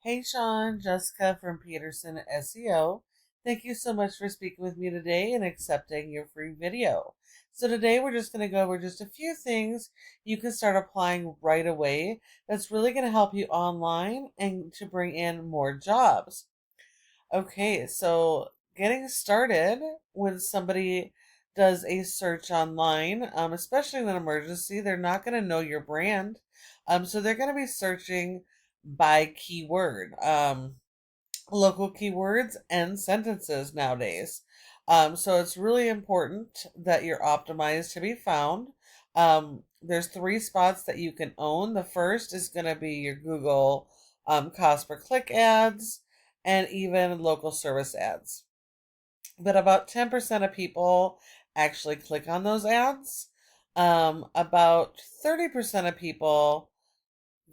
Hey Sean, Jessica from Peterson SEO. Thank you so much for speaking with me today and accepting your free video. So today we're just going to go over just a few things you can start applying right away that's really going to help you online and to bring in more jobs. Okay, so getting started when somebody does a search online, especially in an emergency, they're not going to know your brand. So they're going to be searching by keyword, local keywords and sentences nowadays. So it's really important that you're optimized to be found. There's three spots that you can own. The first is going to be your Google cost per click ads and even local service ads. But about 10% of people actually click on those ads. About 30% of people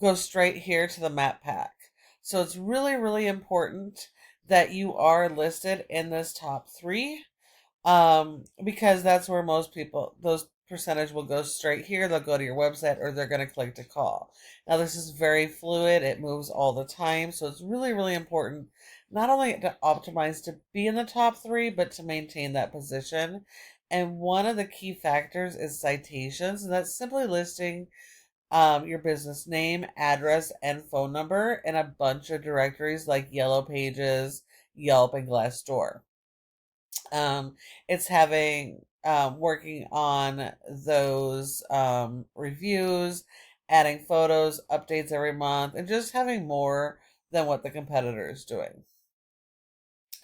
go straight here to the map pack. So it's really, really important that you are listed in this top three, because that's where most people, those percentage will go straight here. They'll go to your website or they're going to click to call. Now, this is very fluid. It moves all the time. So it's really, really important not only to optimize to be in the top three, but to maintain that position. And one of the key factors is citations. And that's simply listing your business name, address, and phone number in a bunch of directories like Yellow Pages, Yelp, and Glassdoor. Um, it's having working on those reviews, adding photos, updates every month, and just having more than what the competitor is doing.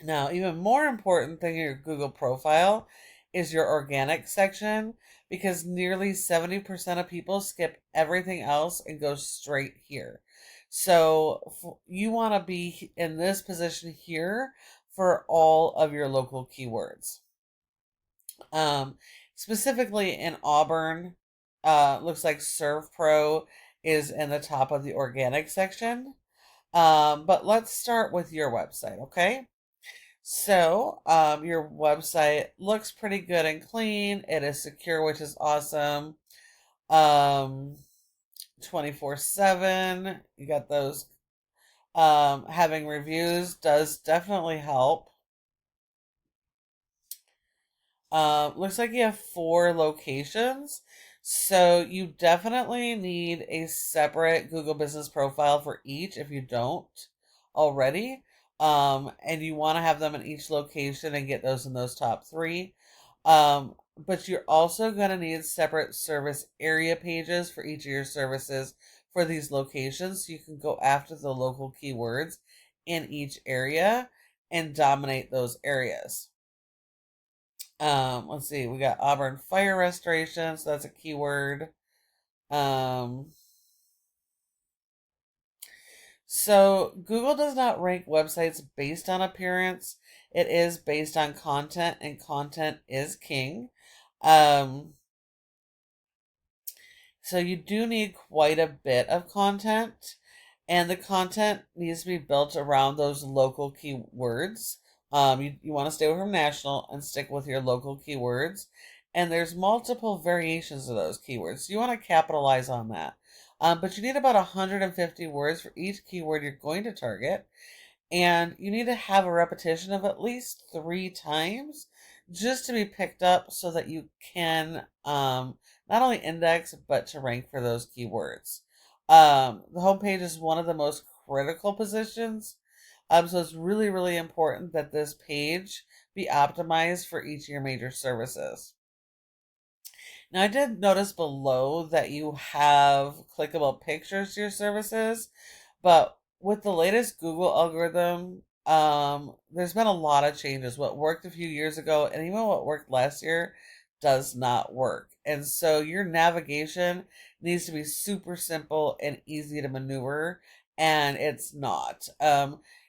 Now, even more important than your Google profile is your organic section, because nearly 70% of people skip everything else and go straight here. So you want to be in this position here for all of your local keywords. Um, Specifically in Auburn, looks like Serve Pro is in the top of the organic section. But let's start with your website, okay? So, your website looks pretty good and clean. It is secure, which is awesome. 24/7. You got those. Having reviews does definitely help. Looks like you have 4 locations. So you definitely need a separate Google Business profile for each if you don't already. And you want to have them in each location and get those in those top three. But you're also going to need separate service area pages for each of your services for these locations. So you can go after the local keywords in each area and dominate those areas. Let's see, we got Auburn fire restoration, so that's a keyword. Um, so Google does not rank websites based on appearance. It is based on content, and content is king. Um, so you do need quite a bit of content, and the content needs to be built around those local keywords. You want to stay away from national and stick with your local keywords. And there's multiple variations of those keywords. So you want to capitalize on that. But you need about 150 words for each keyword you're going to target. And you need to have a repetition of at least 3 times just to be picked up so that you can not only index but to rank for those keywords. The homepage is one of the most critical positions. So it's really, really important that this page be optimized for each of your major services. Now, I did notice below that you have clickable pictures to your services, but with the latest Google algorithm, there's been a lot of changes. What worked a few years ago and even what worked last year does not work. And so your navigation needs to be super simple and easy to maneuver, and it's not.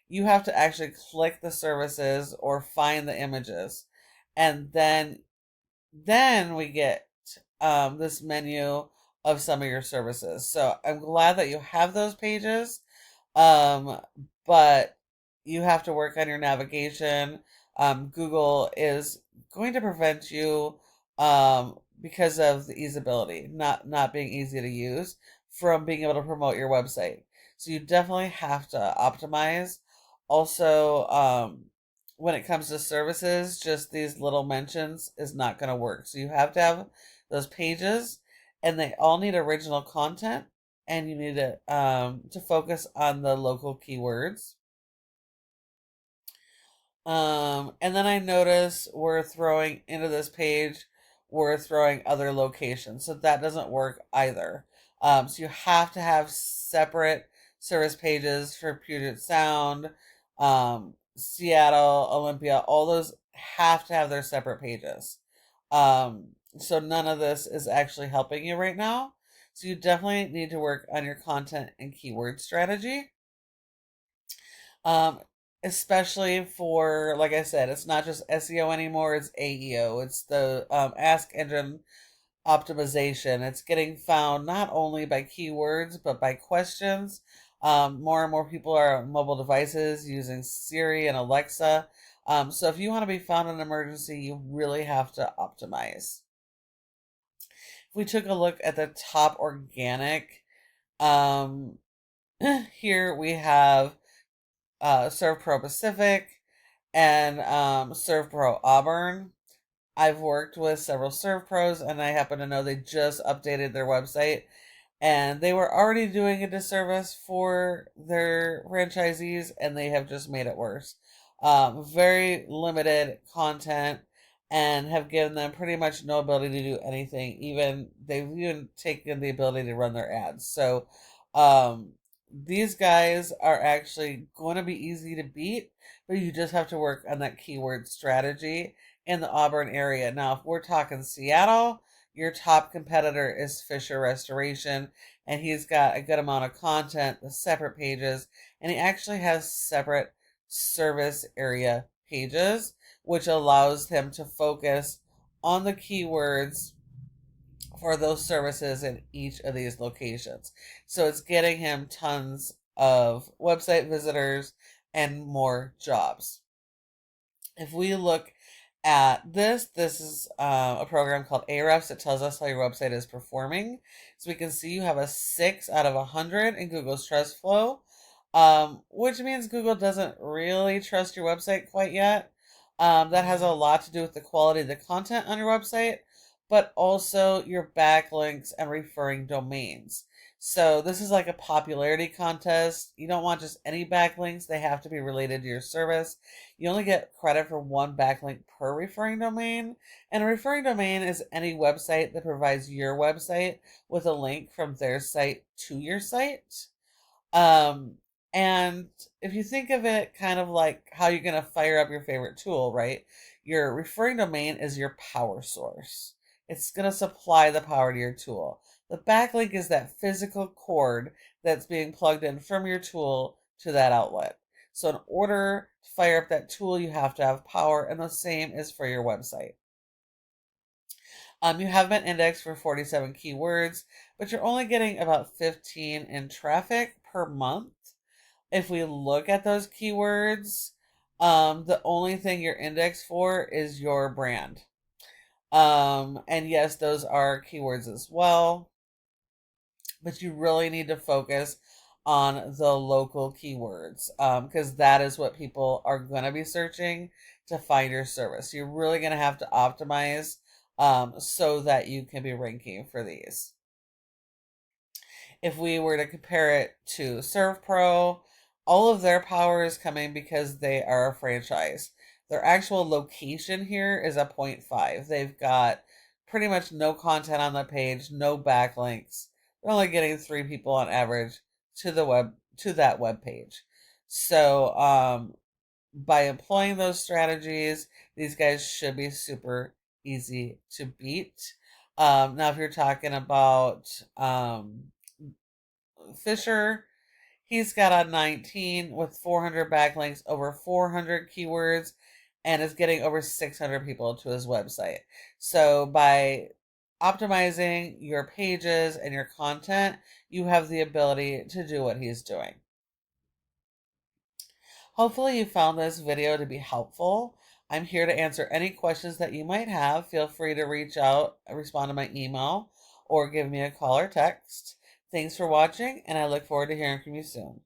You have to actually click the services or find the images, and then we get this menu of some of your services. So I'm glad that you have those pages, um, but you have to work on your navigation. Google is going to prevent you, because of the easeability, not being easy to use, from being able to promote your website. So you definitely have to optimize. Also, when it comes to services, just these little mentions is not going to work. So you have to have those pages, and they all need original content, and you need to focus on the local keywords. And then I notice we're throwing into this page, we're throwing other locations. So that doesn't work either. So you have to have separate service pages for Puget Sound, Seattle, Olympia, all those have to have their separate pages. So none of this is actually helping you right now. So you definitely need to work on your content and keyword strategy. Um, Especially for, like I said, it's not just SEO anymore, it's AEO. It's the Ask Engine Optimization. It's getting found not only by keywords, but by questions. More and more people are on mobile devices using Siri and Alexa. So if you want to be found in an emergency, you really have to optimize. If we took a look at the top organic, um, here we have Serve Pro Pacific and Serve Pro Auburn. I've worked with several Serve Pros, and I happen to know they just updated their website, and they were already doing a disservice for their franchisees, and they have just made it worse. Very limited content, and have given them pretty much no ability to do anything. Even they've even taken the ability to run their ads. So, um, these guys are actually going to be easy to beat, but you just have to work on that keyword strategy in the Auburn area. Now, if we're talking Seattle, your top competitor is Fisher Restoration, and he's got a good amount of content, the separate pages, and he actually has separate service area pages, which allows him to focus on the keywords for those services in each of these locations. So it's getting him tons of website visitors and more jobs. If we look at this is a program called Ahrefs. It tells us how your website is performing. So we can see you have a 6 out of 100 in Google's trust flow, which means Google doesn't really trust your website quite yet. That has a lot to do with the quality of the content on your website, but also your backlinks and referring domains. So this is like a popularity contest. You don't want just any backlinks. They have to be related to your service. You only get credit for one backlink per referring domain. And a referring domain is any website that provides your website with a link from their site to your site. Um, and if you think of it kind of like how you're going to fire up your favorite tool, right? Your referring domain is your power source. It's going to supply the power to your tool. The backlink is that physical cord that's being plugged in from your tool to that outlet. So in order to fire up that tool, you have to have power, and the same is for your website. You have been indexed for 47 keywords, but you're only getting about 15 in traffic per month. If we look at those keywords, the only thing you're indexed for is your brand. And yes, those are keywords as well, but you really need to focus on the local keywords, because that is what people are going to be searching to find your service. You're really going to have to optimize so that you can be ranking for these. If we were to compare it to ServPro, all of their power is coming because they are a franchise. Their actual location here is a 0.5. They've got pretty much no content on the page, no backlinks. They're only getting 3 people on average to that web page. So by employing those strategies, these guys should be super easy to beat. Now, if you're talking about Fisher, he's got a 19 with 400 backlinks, over 400 keywords, and is getting over 600 people to his website. So by optimizing your pages and your content, you have the ability to do what he's doing. Hopefully you found this video to be helpful. I'm here to answer any questions that you might have. Feel free to reach out, respond to my email, or give me a call or text. Thanks for watching, and I look forward to hearing from you soon.